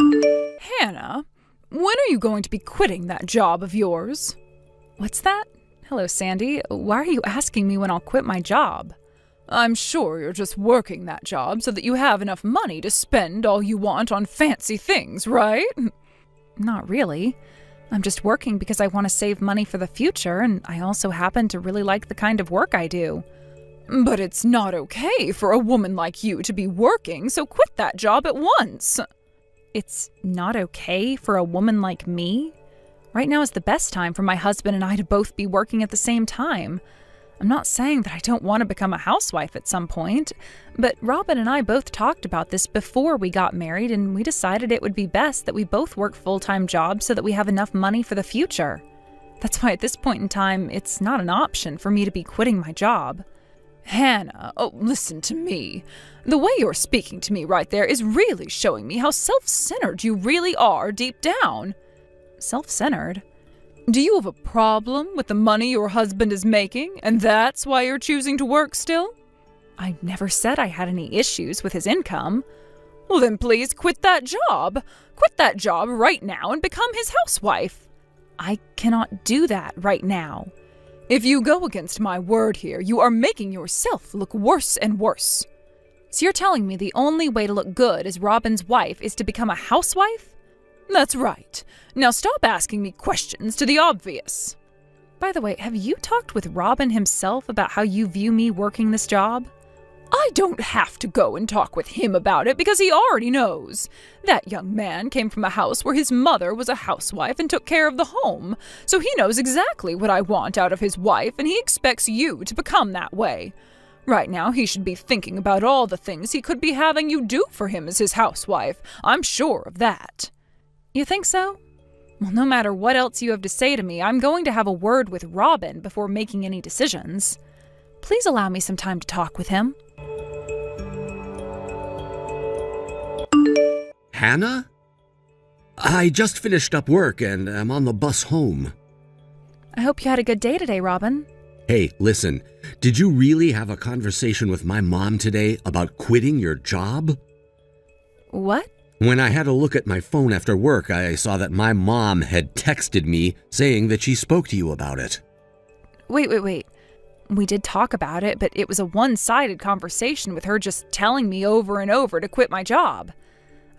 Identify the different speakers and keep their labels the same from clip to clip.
Speaker 1: Hannah, when are you going to be quitting that job of yours? What's that? Hello, Sandy. Why are you asking me when I'll quit my job? I'm sure you're just working that job so that you have enough money to spend all you want on fancy things, right? Not really. I'm just working because I want to save money for the future, and I also happen to really like the kind of work I do. But it's not okay for a woman like you to be working, so quit that job at once. It's not okay for a woman like me? Right now is the best time for my husband and I to both be working at the same time. I'm not saying that I don't want to become a housewife at some point, but Robin and I both talked about this before we got married, and we decided it would be best that we both work full-time jobs so that we have enough money for the future. That's why at this point in time, it's not an option for me to be quitting my job. Hannah, listen to me. The way you're speaking to me right there is really showing me how self-centered you really are deep down. Self-centered? Do you have a problem with the money your husband is making, and that's why you're choosing to work still? I never said I had any issues with his income. Well, then please quit that job. Quit that job right now and become his housewife. I cannot do that right now. If you go against my word here, you are making yourself look worse and worse. So you're telling me the only way to look good as Robin's wife is to become a housewife? That's right. Now stop asking me questions to the obvious. By the way, have you talked with Robin himself about how you view me working this job? I don't have to go and talk with him about it because he already knows. That young man came from a house where his mother was a housewife and took care of the home, so he knows exactly what I want out of his wife, and he expects you to become that way. Right now, he should be thinking about all the things he could be having you do for him as his housewife. I'm sure of that. You think so? Well, no matter what else you have to say to me, I'm going to have a word with Robin before making any decisions. Please allow me some time to talk with him.
Speaker 2: Hannah? I just finished up work and I'm on the bus home.
Speaker 1: I hope you had a good day today, Robin.
Speaker 2: Hey, listen, did you really have a conversation with my mom today about quitting your job?
Speaker 1: What?
Speaker 2: When I had a look at my phone after work, I saw that my mom had texted me saying that she spoke to you about it.
Speaker 1: Wait. We did talk about it, but it was a one-sided conversation with her just telling me over and over to quit my job.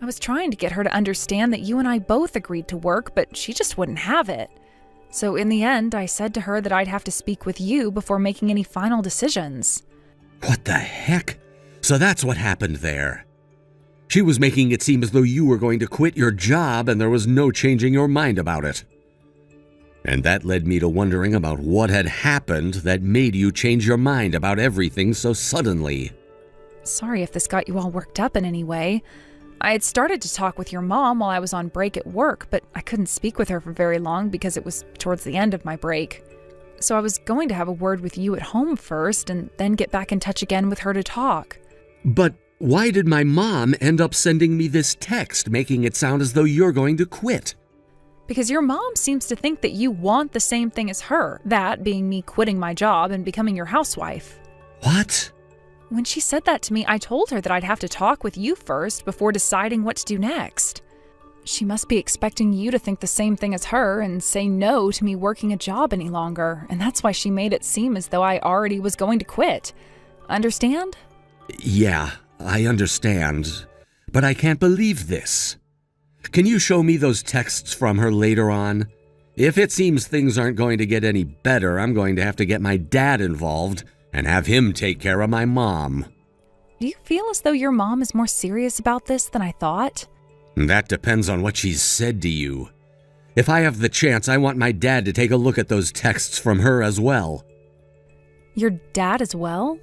Speaker 1: I was trying to get her to understand that you and I both agreed to work, but she just wouldn't have it. So in the end, I said to her that I'd have to speak with you before making any final decisions.
Speaker 2: What the heck? So that's what happened there. She was making it seem as though you were going to quit your job and there was no changing your mind about it. And that led me to wondering about what had happened that made you change your mind about everything so suddenly.
Speaker 1: Sorry if this got you all worked up in any way. I had started to talk with your mom while I was on break at work, but I couldn't speak with her for very long because it was towards the end of my break. So I was going to have a word with you at home first and then get back in touch again with her to talk.
Speaker 2: But why did my mom end up sending me this text making it sound as though you're going to quit?
Speaker 1: Because your mom seems to think that you want the same thing as her, that being me quitting my job and becoming your housewife.
Speaker 2: What?
Speaker 1: When she said that to me, I told her that I'd have to talk with you first before deciding what to do next. She must be expecting you to think the same thing as her and say no to me working a job any longer, and that's why she made it seem as though I already was going to quit. Understand?
Speaker 2: Yeah, I understand, but I can't believe this. Can you show me those texts from her later on? If it seems things aren't going to get any better, I'm going to have to get my dad involved and have him take care of my mom.
Speaker 1: Do you feel as though your mom is more serious about this than I thought?
Speaker 2: That depends on what she's said to you. If I have the chance, I want my dad to take a look at those texts from her as well.
Speaker 1: Your dad as well?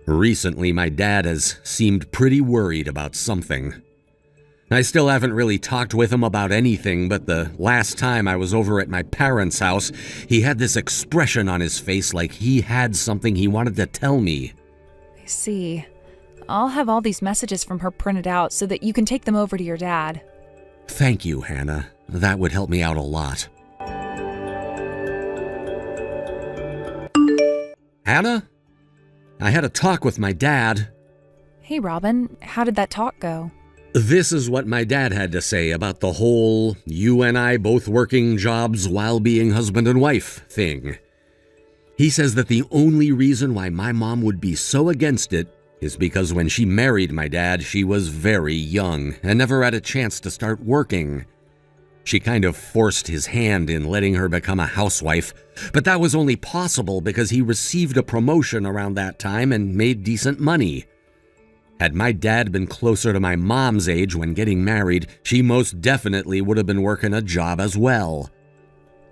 Speaker 2: Recently, my dad has seemed pretty worried about something. I still haven't really talked with him about anything, but the last time I was over at my parents' house, he had this expression on his face like he had something he wanted to tell me.
Speaker 1: I see. I'll have all these messages from her printed out so that you can take them over to your dad.
Speaker 2: Thank you, Hannah. That would help me out a lot. Hannah? I had a talk with my dad.
Speaker 1: Hey, Robin. How did that talk go?
Speaker 2: This is what my dad had to say about the whole you and I both working jobs while being husband and wife thing. He says that the only reason why my mom would be so against it is because when she married my dad, she was very young and never had a chance to start working. She kind of forced his hand in letting her become a housewife, but that was only possible because he received a promotion around that time and made decent money. Had my dad been closer to my mom's age when getting married, she most definitely would have been working a job as well.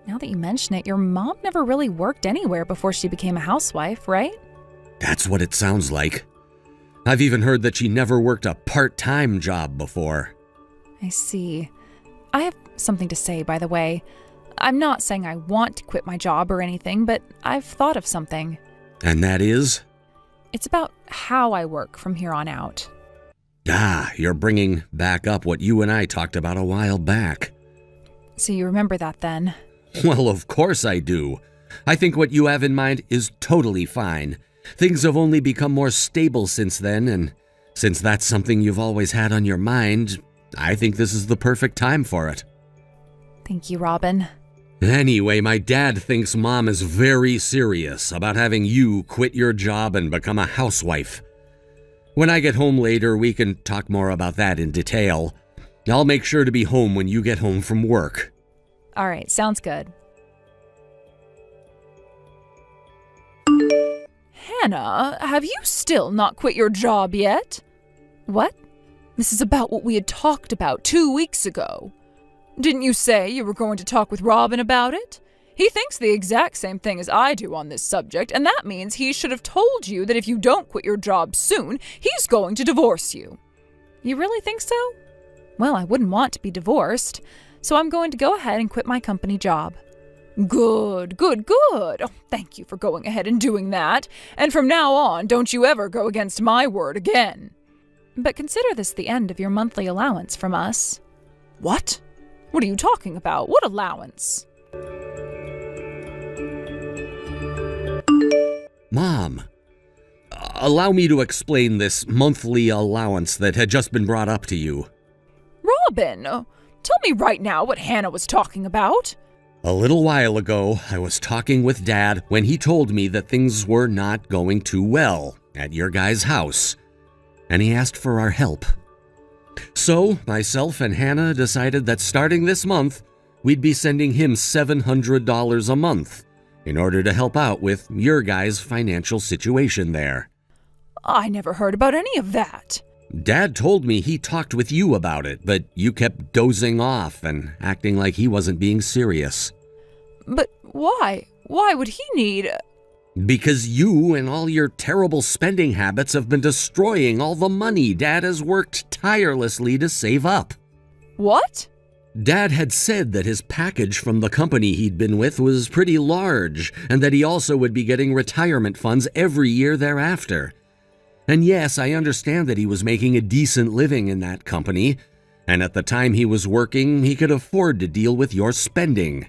Speaker 1: Now that you mention it, your mom never really worked anywhere before she became a housewife, right?
Speaker 2: That's what it sounds like. I've even heard that she never worked a part-time job before.
Speaker 1: I see. I have something to say, by the way. I'm not saying I want to quit my job or anything, but I've thought of something.
Speaker 2: And that is?
Speaker 1: It's about how I work from here on out.
Speaker 2: You're bringing back up what you and I talked about a while back.
Speaker 1: So you remember that then?
Speaker 2: Well, of course I do. I think what you have in mind is totally fine. Things have only become more stable since then, and since that's something you've always had on your mind, I think this is the perfect time for it.
Speaker 1: Thank you, Robin.
Speaker 2: Anyway, my dad thinks Mom is very serious about having you quit your job and become a housewife. When I get home later, we can talk more about that in detail. I'll make sure to be home when you get home from work.
Speaker 1: All right, sounds good. Hannah, have you still not quit your job yet? What? This is about what we had talked about 2 weeks ago. Didn't you say you were going to talk with Robin about it? He thinks the exact same thing as I do on this subject, and that means he should have told you that if you don't quit your job soon, he's going to divorce you. You really think so? Well, I wouldn't want to be divorced, so I'm going to go ahead and quit my company job. Good. Oh, thank you for going ahead and doing that. And from now on, don't you ever go against my word again. But consider this the end of your monthly allowance from us. What? What are you talking about? What allowance?
Speaker 2: Mom, allow me to explain this monthly allowance that had just been brought up to you.
Speaker 1: Robin, tell me right now what Hannah was talking about.
Speaker 2: A little while ago, I was talking with Dad when he told me that things were not going too well at your guys' house, and he asked for our help. So, myself and Hannah decided that starting this month, we'd be sending him $700 a month in order to help out with your guys' financial situation there.
Speaker 1: I never heard about any of that.
Speaker 2: Dad told me he talked with you about it, but you kept dozing off and acting like he wasn't being serious.
Speaker 1: But why? Why would he need...
Speaker 2: Because you and all your terrible spending habits have been destroying all the money Dad has worked tirelessly to save up.
Speaker 1: What?
Speaker 2: Dad had said that his package from the company he'd been with was pretty large, and that he also would be getting retirement funds every year thereafter. And yes, I understand that he was making a decent living in that company, and at the time he was working, he could afford to deal with your spending.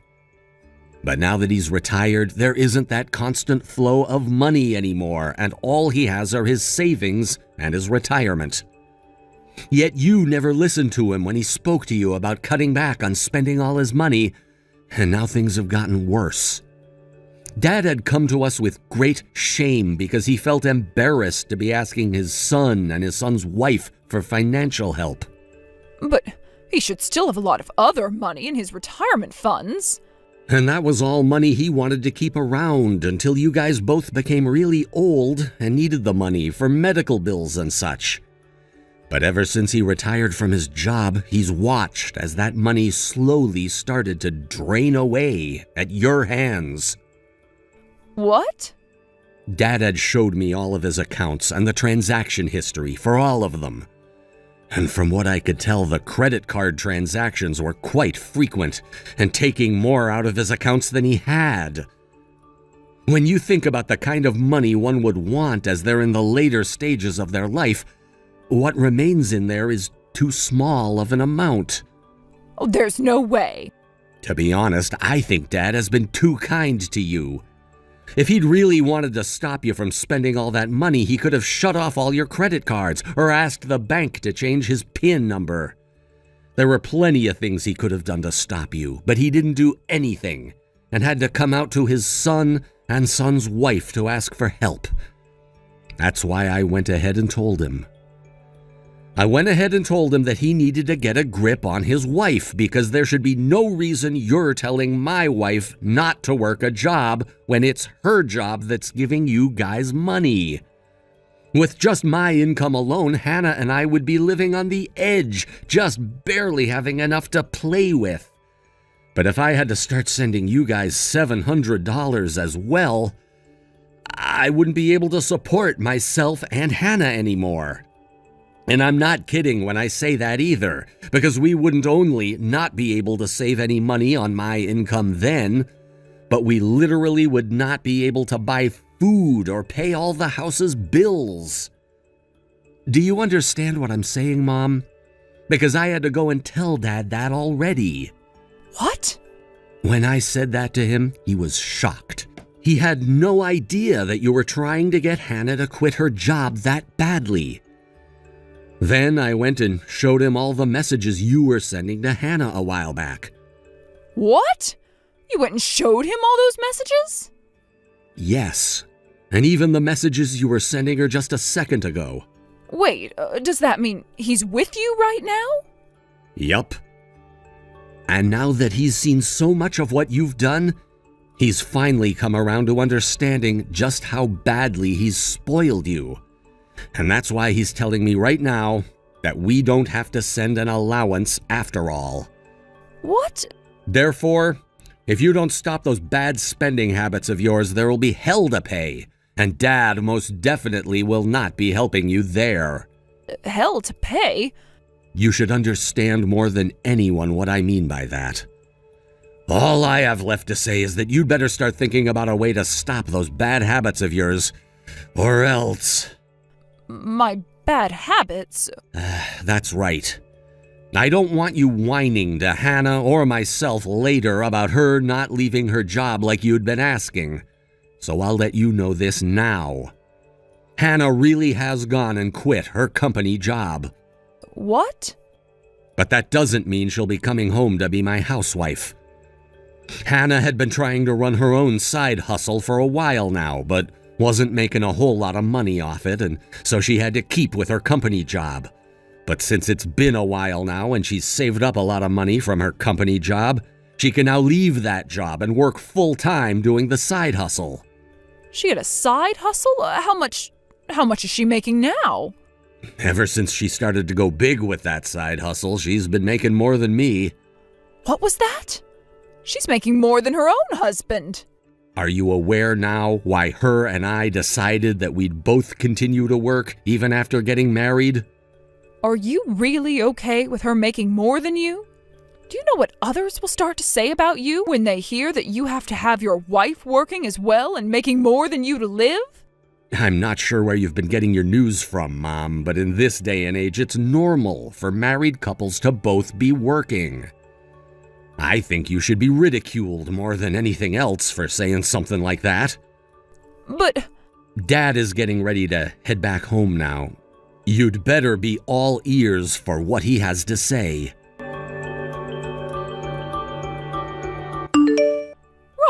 Speaker 2: But now that he's retired, there isn't that constant flow of money anymore, and all he has are his savings and his retirement. Yet you never listened to him when he spoke to you about cutting back on spending all his money, and now things have gotten worse. Dad had come to us with great shame because he felt embarrassed to be asking his son and his son's wife for financial help.
Speaker 1: But he should still have a lot of other money in his retirement funds.
Speaker 2: And that was all money he wanted to keep around until you guys both became really old and needed the money for medical bills and such. But ever since he retired from his job, he's watched as that money slowly started to drain away at your hands.
Speaker 1: What?
Speaker 2: Dad had showed me all of his accounts and the transaction history for all of them. And from what I could tell, the credit card transactions were quite frequent and taking more out of his accounts than he had. When you think about the kind of money one would want as they're in the later stages of their life, what remains in there is too small of an amount.
Speaker 1: Oh, there's no way.
Speaker 2: To be honest, I think Dad has been too kind to you. If he'd really wanted to stop you from spending all that money, he could have shut off all your credit cards or asked the bank to change his PIN number. There were plenty of things he could have done to stop you, but he didn't do anything and had to come out to his son and son's wife to ask for help. That's why I went ahead and told him. I went ahead and told him that he needed to get a grip on his wife because there should be no reason you're telling my wife not to work a job when it's her job that's giving you guys money. With just my income alone, Hannah and I would be living on the edge, just barely having enough to play with. But if I had to start sending you guys $700 as well, I wouldn't be able to support myself and Hannah anymore. And I'm not kidding when I say that either, because we wouldn't only not be able to save any money on my income then, but we literally would not be able to buy food or pay all the house's bills. Do you understand what I'm saying, Mom? Because I had to go and tell Dad that already.
Speaker 1: What?
Speaker 2: When I said that to him, he was shocked. He had no idea that you were trying to get Hannah to quit her job that badly. Then I went and showed him all the messages you were sending to Hannah a while back.
Speaker 1: What? You went and showed him all those messages?
Speaker 2: Yes, and even the messages you were sending her just a second ago.
Speaker 1: Wait, does that mean he's with you right now?
Speaker 2: Yup. And now that he's seen so much of what you've done, he's finally come around to understanding just how badly he's spoiled you. And that's why he's telling me right now that we don't have to send an allowance after all.
Speaker 1: What?
Speaker 2: Therefore, if you don't stop those bad spending habits of yours, there will be hell to pay. And Dad most definitely will not be helping you there.
Speaker 1: Hell to pay?
Speaker 2: You should understand more than anyone what I mean by that. All I have left to say is that you'd better start thinking about a way to stop those bad habits of yours, or else...
Speaker 1: My bad habits?
Speaker 2: That's right. I don't want you whining to Hannah or myself later about her not leaving her job like you'd been asking. So I'll let you know this now. Hannah really has gone and quit her company job.
Speaker 1: What?
Speaker 2: But that doesn't mean she'll be coming home to be my housewife. Hannah had been trying to run her own side hustle for a while now, but wasn't making a whole lot of money off it, and so she had to keep with her company job. But since it's been a while now and she's saved up a lot of money from her company job, she can now leave that job and work full-time doing the side hustle.
Speaker 1: She had a side hustle? How much is she making now?
Speaker 2: Ever since she started to go big with that side hustle, she's been making more than me.
Speaker 1: What was that? She's making more than her own husband.
Speaker 2: Are you aware now why her and I decided that we'd both continue to work even after getting married?
Speaker 1: Are you really okay with her making more than you? Do you know what others will start to say about you when they hear that you have to have your wife working as well and making more than you to live?
Speaker 2: I'm not sure where you've been getting your news from, Mom, but in this day and age, it's normal for married couples to both be working. I think you should be ridiculed more than anything else for saying something like that.
Speaker 1: But...
Speaker 2: Dad is getting ready to head back home now. You'd better be all ears for what he has to say.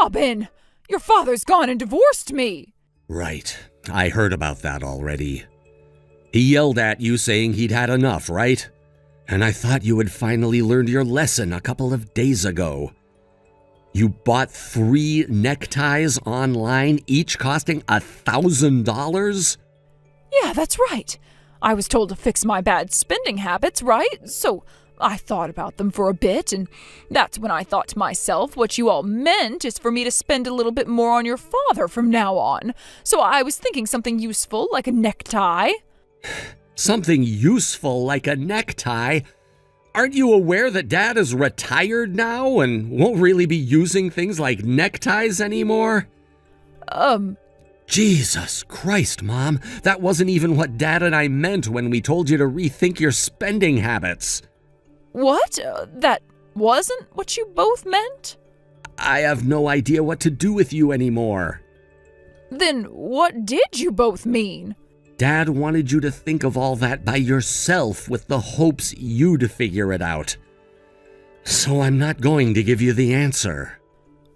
Speaker 1: Robin! Your father's gone and divorced me!
Speaker 2: Right. I heard about that already. He yelled at you saying he'd had enough, right? And I thought you had finally learned your lesson a couple of days ago. You bought 3 neckties online, each costing $1,000?
Speaker 1: Yeah, that's right. I was told to fix my bad spending habits, right? So I thought about them for a bit, and that's when I thought to myself, what you all meant is for me to spend a little bit more on your father from now on. So I was thinking something useful, like a necktie.
Speaker 2: Something useful like a necktie? Aren't you aware that Dad is retired now and won't really be using things like neckties anymore? Jesus Christ, Mom. That wasn't even what Dad and I meant when we told you to rethink your spending habits.
Speaker 1: What? That wasn't what you both meant?
Speaker 2: I have no idea what to do with you anymore.
Speaker 1: Then what did you both mean?
Speaker 2: Dad wanted you to think of all that by yourself with the hopes you'd figure it out. So I'm not going to give you the answer.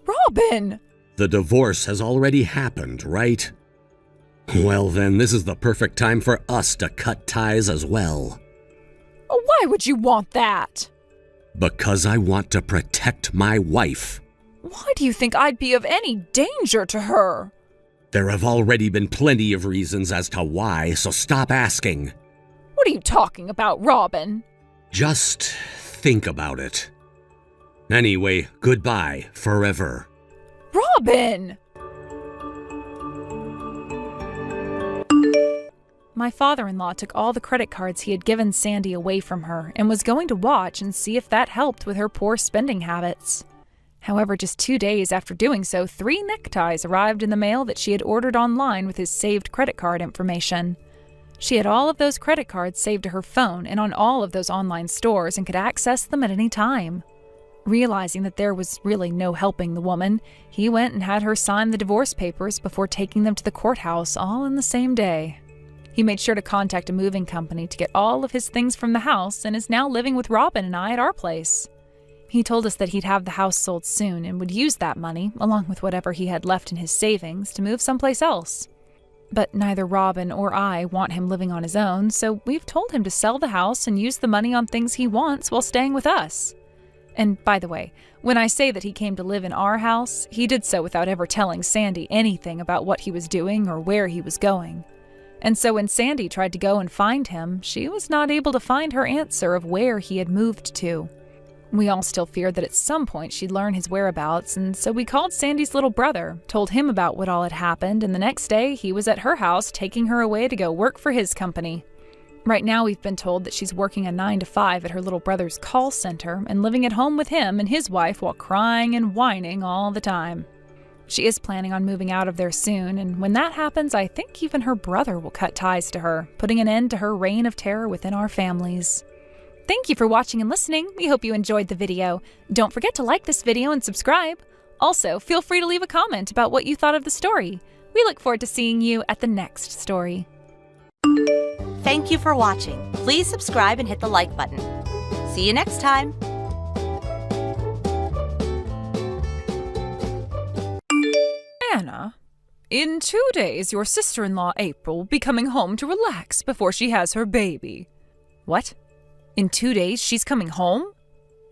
Speaker 1: Robin!
Speaker 2: The divorce has already happened, right? Well then, this is the perfect time for us to cut ties as well.
Speaker 1: Why would you want that?
Speaker 2: Because I want to protect my wife.
Speaker 1: Why do you think I'd be of any danger to her?
Speaker 2: There have already been plenty of reasons as to why, so stop asking.
Speaker 1: What are you talking about, Robin?
Speaker 2: Just think about it. Anyway, goodbye forever.
Speaker 1: Robin! My father-in-law took all the credit cards he had given Sandy away from her and was going to watch and see if that helped with her poor spending habits. However, just 2 days after doing so, 3 neckties arrived in the mail that she had ordered online with his saved credit card information. She had all of those credit cards saved to her phone and on all of those online stores and could access them at any time. Realizing that there was really no helping the woman, he went and had her sign the divorce papers before taking them to the courthouse all in the same day. He made sure to contact a moving company to get all of his things from the house and is now living with Robin and I at our place. He told us that he'd have the house sold soon and would use that money, along with whatever he had left in his savings, to move someplace else. But neither Robin or I want him living on his own, so we've told him to sell the house and use the money on things he wants while staying with us. And by the way, when I say that he came to live in our house, he did so without ever telling Sandy anything about what he was doing or where he was going. And so when Sandy tried to go and find him, she was not able to find her answer of where he had moved to. We all still feared that at some point she'd learn his whereabouts, and so we called Sandy's little brother, told him about what all had happened, and the next day he was at her house taking her away to go work for his company. Right now we've been told that she's working a 9 to 5 at her little brother's call center and living at home with him and his wife while crying and whining all the time. She is planning on moving out of there soon, and when that happens, I think even her brother will cut ties to her, putting an end to her reign of terror within our families. Thank you for watching and listening. We hope you enjoyed the video. Don't forget to like this video and subscribe. Also, feel free to leave a comment about what you thought of the story. We look forward to seeing you at the next story.
Speaker 3: Thank you for watching. Please subscribe and hit the like button. See you next time.
Speaker 1: Anna, in 2 days your sister-in-law April will be coming home to relax before she has her baby. What? In 2 days she's coming home?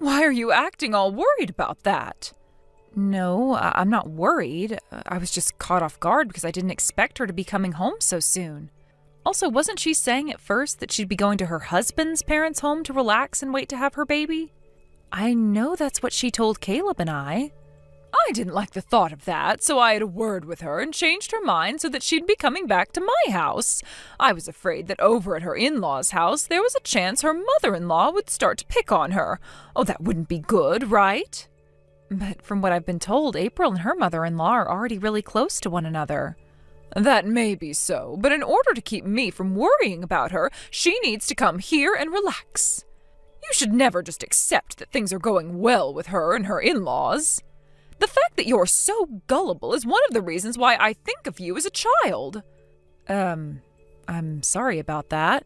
Speaker 1: Why are you acting all worried about that? No, I'm not worried. I was just caught off guard because I didn't expect her to be coming home so soon. Also, wasn't she saying at first that she'd be going to her husband's parents' home to relax and wait to have her baby? I know that's what she told Caleb and I. I didn't like the thought of that, so I had a word with her and changed her mind so that she'd be coming back to my house. I was afraid that over at her in-laws' house there was a chance her mother-in-law would start to pick on her. Oh, that wouldn't be good, right? But from what I've been told, April and her mother-in-law are already really close to one another. That may be so, but in order to keep me from worrying about her, she needs to come here and relax. You should never just accept that things are going well with her and her in-laws. The fact that you're so gullible is one of the reasons why I think of you as a child. I'm sorry about that.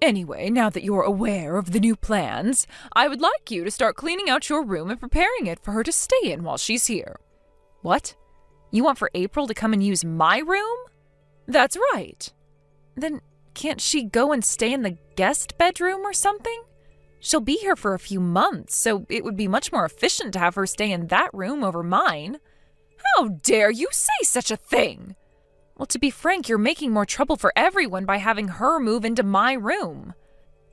Speaker 1: Anyway, now that you're aware of the new plans, I would like you to start cleaning out your room and preparing it for her to stay in while she's here. What? You want for April to come and use my room? That's right. Then can't she go and stay in the guest bedroom or something? She'll be here for a few months, so it would be much more efficient to have her stay in that room over mine. How dare you say such a thing? Well, to be frank, you're making more trouble for everyone by having her move into my room.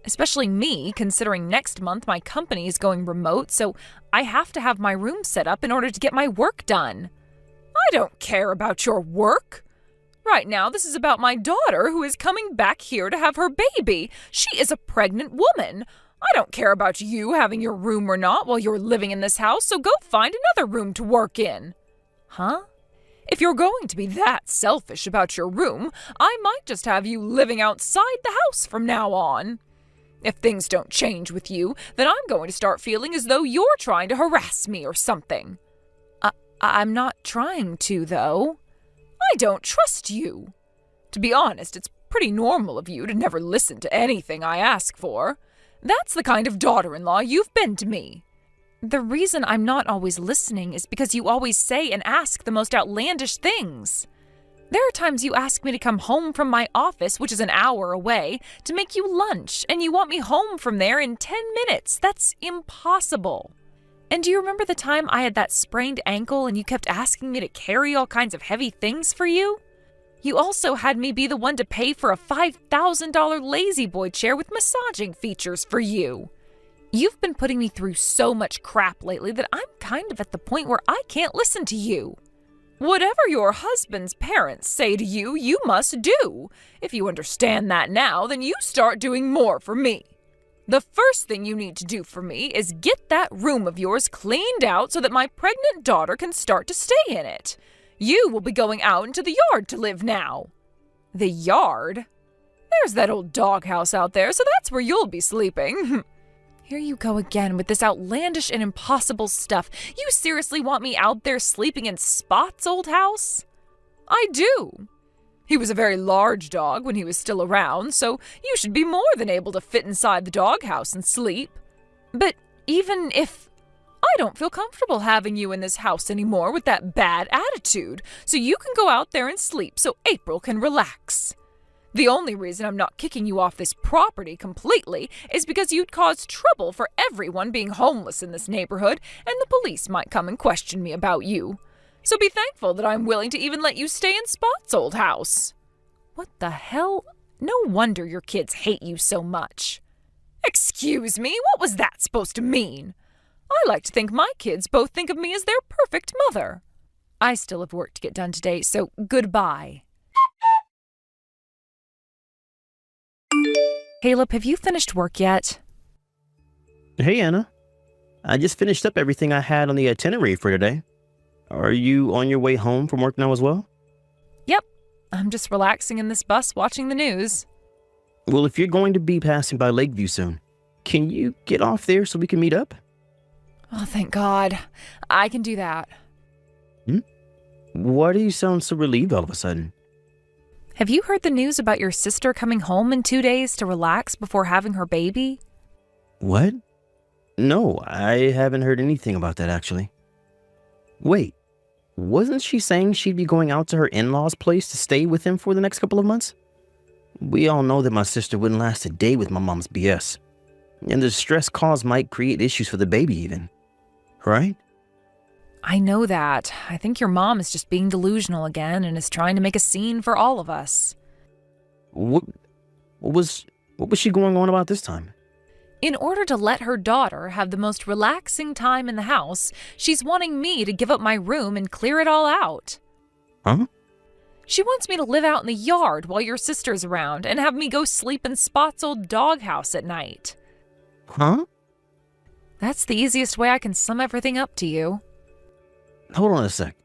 Speaker 1: Especially me, considering next month my company is going remote, so I have to have my room set up in order to get my work done. I don't care about your work. Right now, this is about my daughter who is coming back here to have her baby. She is a pregnant woman. I don't care about you having your room or not while you're living in this house, so go find another room to work in. Huh? If you're going to be that selfish about your room, I might just have you living outside the house from now on. If things don't change with you, then I'm going to start feeling as though you're trying to harass me or something. I'm not trying to, though. I don't trust you. To be honest, it's pretty normal of you to never listen to anything I ask for. That's the kind of daughter-in-law you've been to me. The reason I'm not always listening is because you always say and ask the most outlandish things. There are times you ask me to come home from my office, which is an hour away, to make you lunch, and you want me home from there in 10 minutes. That's impossible. And do you remember the time I had that sprained ankle and you kept asking me to carry all kinds of heavy things for you? You also had me be the one to pay for a $5,000 lazy boy chair with massaging features for you. You've been putting me through so much crap lately that I'm kind of at the point where I can't listen to you. Whatever your husband's parents say to you, you must do. If you understand that now, then you start doing more for me. The first thing you need to do for me is get that room of yours cleaned out so that my pregnant daughter can start to stay in it. You will be going out into the yard to live now. The yard? There's that old doghouse out there, so that's where you'll be sleeping. Here you go again with this outlandish and impossible stuff. You seriously want me out there sleeping in Spot's old house? I do. He was a very large dog when he was still around, so you should be more than able to fit inside the doghouse and sleep. But even if I don't feel comfortable having you in this house anymore with that bad attitude, so you can go out there and sleep so April can relax. The only reason I'm not kicking you off this property completely is because you'd cause trouble for everyone being homeless in this neighborhood, and the police might come and question me about you. So be thankful that I'm willing to even let you stay in Spot's old house. What the hell? No wonder your kids hate you so much. Excuse me, what was that supposed to mean? I like to think my kids both think of me as their perfect mother. I still have work to get done today, so goodbye. Caleb, have you finished work yet?
Speaker 4: Hey, Anna. I just finished up everything I had on the itinerary for today. Are you on your way home from work now as well?
Speaker 1: Yep. I'm just relaxing in this bus watching the news.
Speaker 4: Well, if you're going to be passing by Lakeview soon, can you get off there so we can meet up?
Speaker 1: Oh, thank God. I can do that.
Speaker 4: Why do you sound so relieved all of a sudden?
Speaker 1: Have you heard the news about your sister coming home in 2 days to relax before having her baby?
Speaker 4: What? No, I haven't heard anything about that, actually. Wait, wasn't she saying she'd be going out to her in-laws' place to stay with him for the next couple of months? We all know that my sister wouldn't last a day with my mom's BS. And the stress caused might create issues for the baby even. Right?
Speaker 1: I know that. I think your mom is just being delusional again and is trying to make a scene for all of us.
Speaker 4: What was she going on about this time?
Speaker 1: In order to let her daughter have the most relaxing time in the house, she's wanting me to give up my room and clear it all out.
Speaker 4: Huh?
Speaker 1: She wants me to live out in the yard while your sister's around and have me go sleep in Spot's old doghouse at night.
Speaker 4: Huh?
Speaker 1: That's the easiest way I can sum everything up to you.
Speaker 4: Hold on a sec.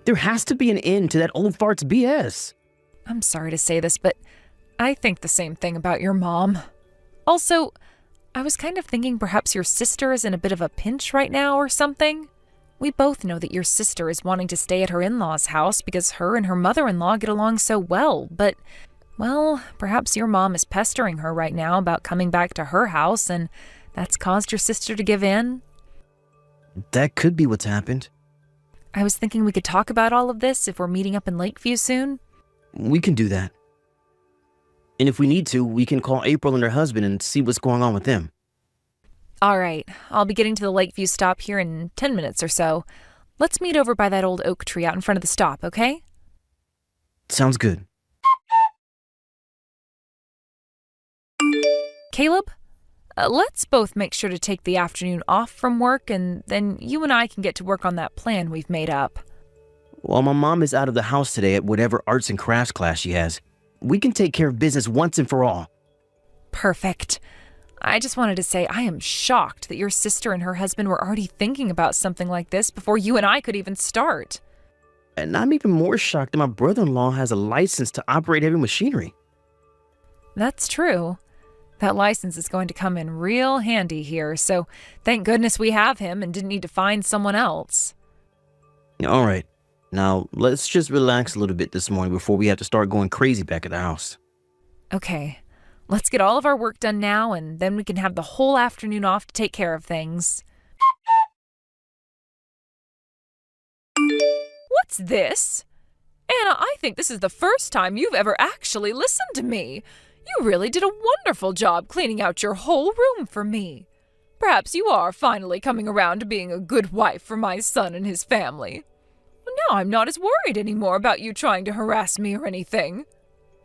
Speaker 4: There has to be an end to that old fart's BS.
Speaker 1: I'm sorry to say this, but I think the same thing about your mom. Also, I was kind of thinking perhaps your sister is in a bit of a pinch right now or something. We both know that your sister is wanting to stay at her in-laws' house because her and her mother-in-law get along so well, but, well, perhaps your mom is pestering her right now about coming back to her house, and that's caused your sister to give in.
Speaker 4: That could be what's happened.
Speaker 1: I was thinking we could talk about all of this if we're meeting up in Lakeview soon.
Speaker 4: We can do that. And if we need to, we can call April and her husband and see what's going on with them.
Speaker 1: All right, I'll be getting to the Lakeview stop here in 10 minutes or so. Let's meet over by that old oak tree out in front of the stop, okay?
Speaker 4: Sounds good.
Speaker 1: Caleb? Let's both make sure to take the afternoon off from work, and then you and I can get to work on that plan we've made up.
Speaker 4: While my mom is out of the house today at whatever arts and crafts class she has, we can take care of business once and for all.
Speaker 1: Perfect. I just wanted to say I am shocked that your sister and her husband were already thinking about something like this before you and I could even start.
Speaker 4: And I'm even more shocked that my brother-in-law has a license to operate heavy machinery.
Speaker 1: That's true. That license is going to come in real handy here, so thank goodness we have him and didn't need to find someone else.
Speaker 4: All right. Now, let's just relax a little bit this morning before we have to start going crazy back at the house.
Speaker 1: Okay, let's get all of our work done now, and then we can have the whole afternoon off to take care of things. What's this? Anna, I think this is the first time you've ever actually listened to me. You really did a wonderful job cleaning out your whole room for me. Perhaps you are finally coming around to being a good wife for my son and his family. Now I'm not as worried anymore about you trying to harass me or anything.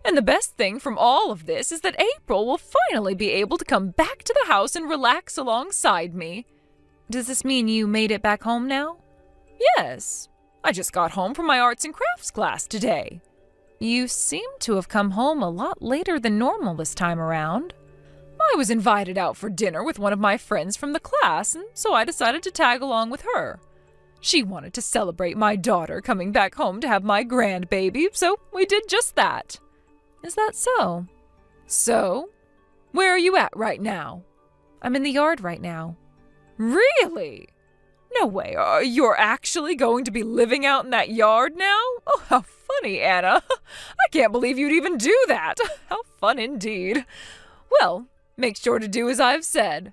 Speaker 1: And the best thing from all of this is that April will finally be able to come back to the house and relax alongside me. Does this mean you made it back home now? Yes. I just got home from my arts and crafts class today. You seem to have come home a lot later than normal this time around. I was invited out for dinner with one of my friends from the class, and so I decided to tag along with her. She wanted to celebrate my daughter coming back home to have my grandbaby, so we did just that. Is that so? So? Where are you at right now? I'm in the yard right now. Really? No way, you're actually going to be living out in that yard now? Oh, how funny, Anna. I can't believe you'd even do that. How fun indeed. Well, make sure to do as I've said.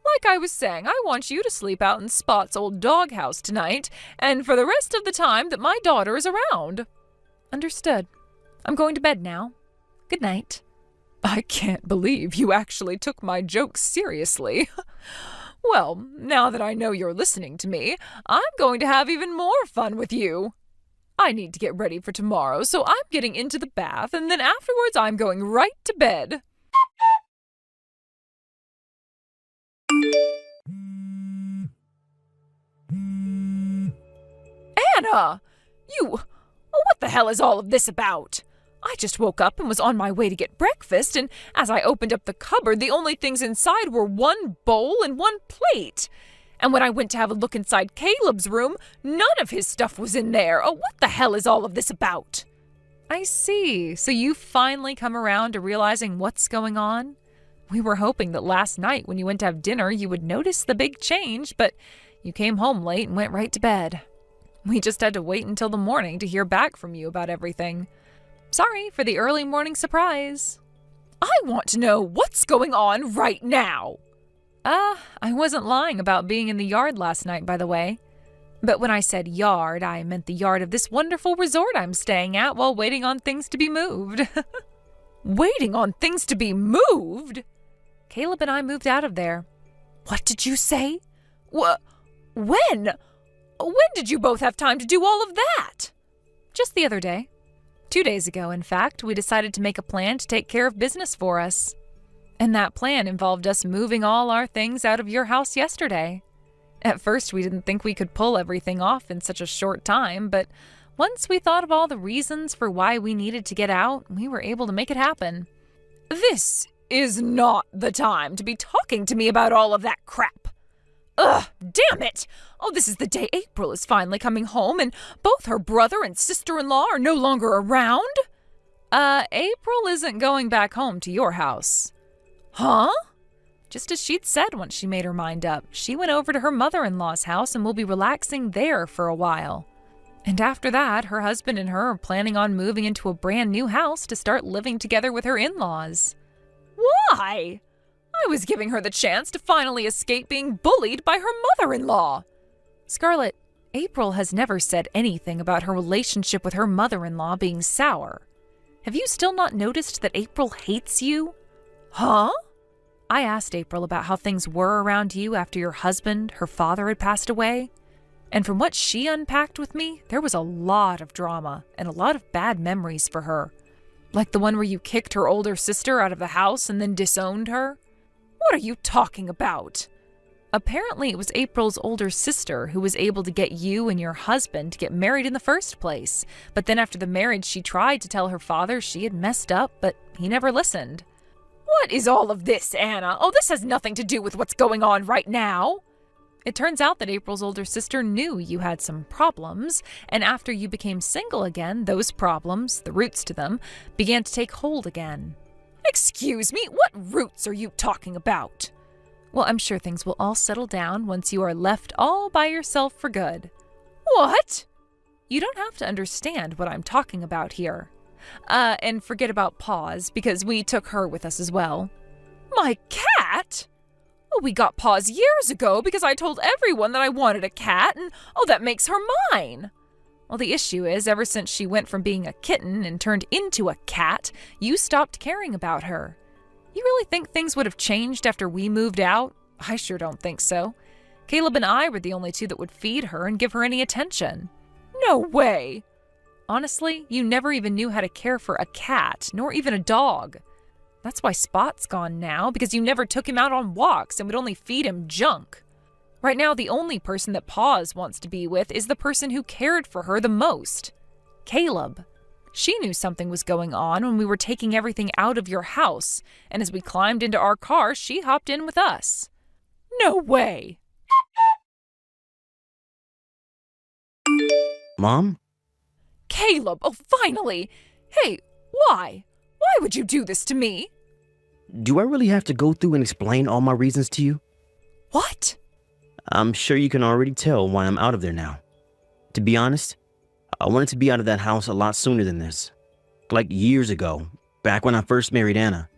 Speaker 1: Like I was saying, I want you to sleep out in Spot's old doghouse tonight, and for the rest of the time that my daughter is around. Understood. I'm going to bed now. Good night. I can't believe you actually took my jokes seriously. Well, now that I know you're listening to me, I'm going to have even more fun with you. I need to get ready for tomorrow, so I'm getting into the bath, and then afterwards I'm going right to bed. Anna! What the hell is all of this about? I just woke up and was on my way to get breakfast, and as I opened up the cupboard, the only things inside were one bowl and one plate. And when I went to have a look inside Caleb's room, none of his stuff was in there. Oh, what the hell is all of this about? I see. So you've finally come around to realizing what's going on? We were hoping that last night when you went to have dinner, you would notice the big change, but you came home late and went right to bed. We just had to wait until the morning to hear back from you about everything. Sorry for the early morning surprise. I want to know what's going on right now. I wasn't lying about being in the yard last night, by the way. But when I said yard, I meant the yard of this wonderful resort I'm staying at while waiting on things to be moved. Waiting on things to be moved? Caleb and I moved out of there. What did you say? When? When did you both have time to do all of that? Just the other day. 2 days ago, in fact, we decided to make a plan to take care of business for us. And that plan involved us moving all our things out of your house yesterday. At first, we didn't think we could pull everything off in such a short time, but once we thought of all the reasons for why we needed to get out, we were able to make it happen. This is not the time to be talking to me about all of that crap. Ugh, damn it! Oh, this is the day April is finally coming home, and both her brother and sister-in-law are no longer around? April isn't going back home to your house. Huh? Just as she'd said once she made her mind up, she went over to her mother-in-law's house and will be relaxing there for a while. And after that, her husband and her are planning on moving into a brand new house to start living together with her in-laws. Why? I was giving her the chance to finally escape being bullied by her mother-in-law. Scarlett, April has never said anything about her relationship with her mother-in-law being sour. Have you still not noticed that April hates you? Huh? I asked April about how things were around you after your husband, her father, had passed away. And from what she unpacked with me, there was a lot of drama and a lot of bad memories for her. Like the one where you kicked her older sister out of the house and then disowned her. What are you talking about? Apparently it was April's older sister who was able to get you and your husband to get married in the first place. But then after the marriage, she tried to tell her father she had messed up, but he never listened. What is all of this, Anna? Oh, this has nothing to do with what's going on right now. It turns out that April's older sister knew you had some problems, and after you became single again, those problems, the roots to them, began to take hold again. Excuse me, what roots are you talking about? Well, I'm sure things will all settle down once you are left all by yourself for good. What? You don't have to understand what I'm talking about here. And forget about Paws, because we took her with us as well. My cat? Oh, we got Paws years ago because I told everyone that I wanted a cat, and that makes her mine. Well, the issue is, ever since she went from being a kitten and turned into a cat, you stopped caring about her. You really think things would have changed after we moved out? I sure don't think so. Caleb and I were the only two that would feed her and give her any attention. No way! Honestly, you never even knew how to care for a cat, nor even a dog. That's why Spot's gone now, because you never took him out on walks and would only feed him junk. Right now, the only person that Paws wants to be with is the person who cared for her the most. Caleb. She knew something was going on when we were taking everything out of your house, and as we climbed into our car, she hopped in with us. No way!
Speaker 4: Mom?
Speaker 1: Caleb, finally! Hey, why? Why would you do this to me?
Speaker 4: Do I really have to go through and explain all my reasons to you?
Speaker 1: What?
Speaker 4: I'm sure you can already tell why I'm out of there now. To be honest, I wanted to be out of that house a lot sooner than this. Like years ago, back when I first married Anna.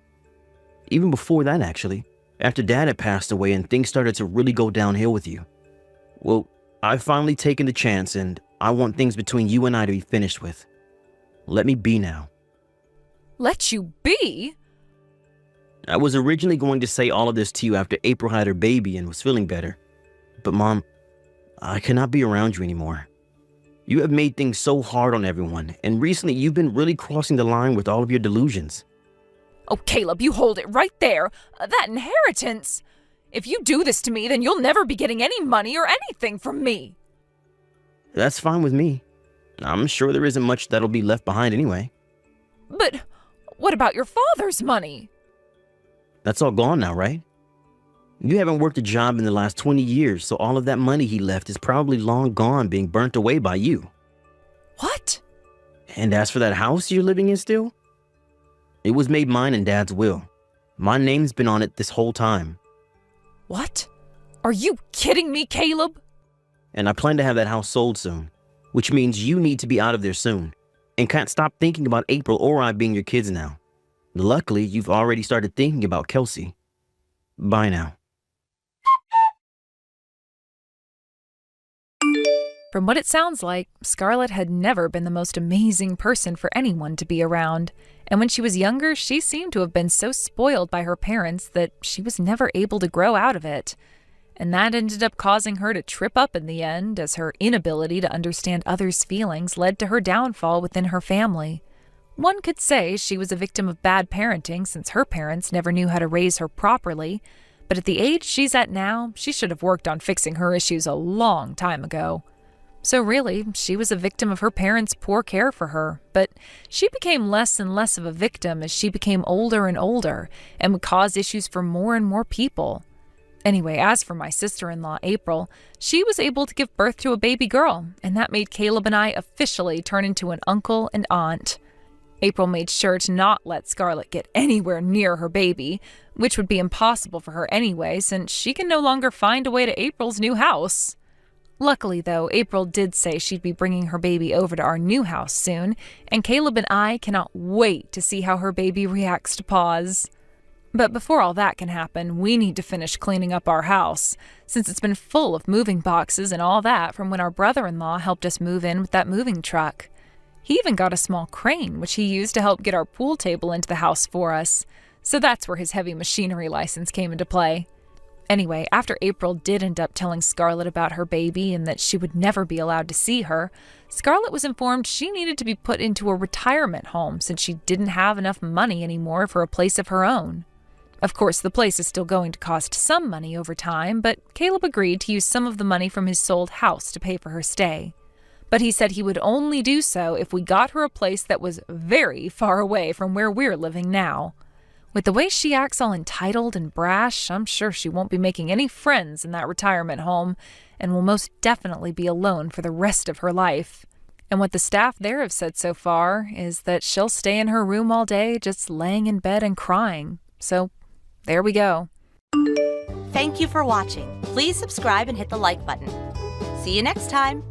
Speaker 4: Even before that, actually. After Dad had passed away and things started to really go downhill with you. Well, I've finally taken the chance, and I want things between you and I to be finished with. Let me be now.
Speaker 1: Let you be?
Speaker 4: I was originally going to say all of this to you after April had her baby and was feeling better. But Mom, I cannot be around you anymore. You have made things so hard on everyone, and recently you've been really crossing the line with all of your delusions.
Speaker 1: Oh, Caleb, you hold it right there. That inheritance. If you do this to me, then you'll never be getting any money or anything from me.
Speaker 4: That's fine with me. I'm sure there isn't much that'll be left behind anyway.
Speaker 1: But what about your father's money?
Speaker 4: That's all gone now, right? You haven't worked a job in the last 20 years, so all of that money he left is probably long gone, being burnt away by you.
Speaker 1: What?
Speaker 4: And as for that house you're living in still? It was made mine in Dad's will. My name's been on it this whole time.
Speaker 1: What? Are you kidding me, Caleb?
Speaker 4: And I plan to have that house sold soon, which means you need to be out of there soon, and can't stop thinking about April or I being your kids now. Luckily, you've already started thinking about Kelsey. Bye now.
Speaker 1: From what it sounds like, Scarlett had never been the most amazing person for anyone to be around. And when she was younger, she seemed to have been so spoiled by her parents that she was never able to grow out of it. And that ended up causing her to trip up in the end, as her inability to understand others' feelings led to her downfall within her family. One could say she was a victim of bad parenting since her parents never knew how to raise her properly. But at the age she's at now, she should have worked on fixing her issues a long time ago. So really, she was a victim of her parents' poor care for her, but she became less and less of a victim as she became older and older and would cause issues for more and more people. Anyway, as for my sister-in-law, April, she was able to give birth to a baby girl, and that made Caleb and I officially turn into an uncle and aunt. April made sure to not let Scarlett get anywhere near her baby, which would be impossible for her anyway, since she can no longer find a way to April's new house. Luckily, though, April did say she'd be bringing her baby over to our new house soon, and Caleb and I cannot wait to see how her baby reacts to Paws. But before all that can happen, we need to finish cleaning up our house, since it's been full of moving boxes and all that from when our brother-in-law helped us move in with that moving truck. He even got a small crane, which he used to help get our pool table into the house for us, so that's where his heavy machinery license came into play. Anyway, after April did end up telling Scarlett about her baby and that she would never be allowed to see her, Scarlett was informed she needed to be put into a retirement home since she didn't have enough money anymore for a place of her own. Of course, the place is still going to cost some money over time, but Caleb agreed to use some of the money from his sold house to pay for her stay. But he said he would only do so if we got her a place that was very far away from where we're living now. With the way she acts all entitled and brash, I'm sure she won't be making any friends in that retirement home and will most definitely be alone for the rest of her life. And what the staff there have said so far is that she'll stay in her room all day just laying in bed and crying. So, there we go.
Speaker 3: Thank you for watching. Please subscribe and hit the like button. See you next time.